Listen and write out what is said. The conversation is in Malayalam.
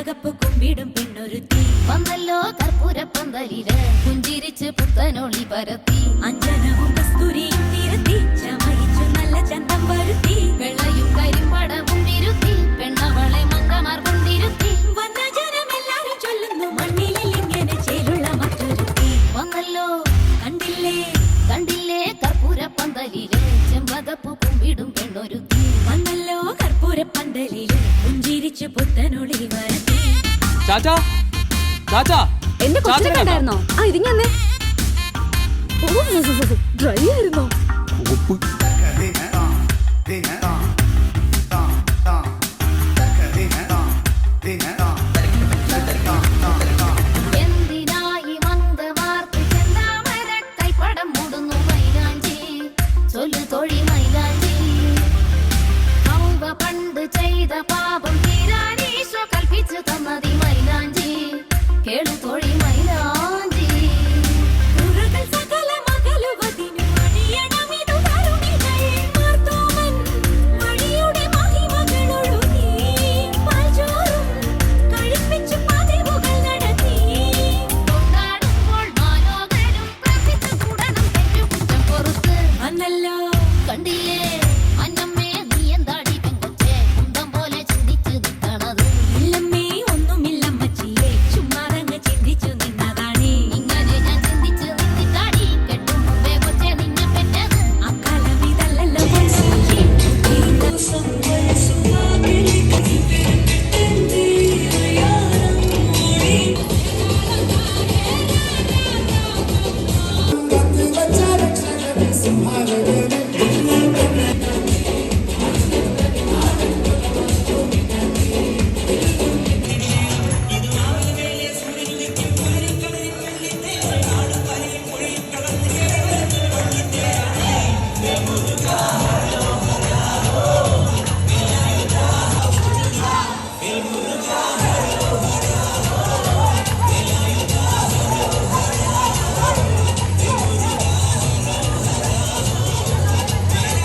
ചെമ്പകപ്പ് കുമ്പിടും പെണ്ണൊരുത്തി വന്നല്ലോ കർപ്പൂരപ്പന്തലില് പുഞ്ചിരിച്ച് പുത്തനൊളി പരത്തി അഞ്ജനവും കസ്തൂരിയും നിരത്തി ചമയിച്ചു നല്ല ചന്തം വരുത്തി വെള്ളയും കരിമ്പടവും വിരുത്തി പെണ്ണവളെ മങ്കമാർ കൊണ്ടിരുത്തി വന്ന ജനമെല്ലാരും ചൊല്ലുന്നു മണ്ണിലിൽ ഇങ്ങനെ ചേലുള്ള മറ്റൊരുത്തി വന്നല്ലോ കണ്ടില്ലേ കണ്ടില്ലേ കർപ്പൂരപ്പന്തലില് ചെമ്പകപ്പ് കുമ്പിടും പെണ്ണൊരുത്തി വന്നല്ലോ കർപ്പൂരപ്പന്തലില് പുഞ്ചിരിച്ചു പുത്തനൊളി വരത്തി. ചാച്ചാ ചാച്ചാ എന്റെ കൊച്ചിനെ കണ്ടായിരുന്നോ? ആ ഇതിങ്ങനെ ഡ്രൈ ആയിരുന്നോ?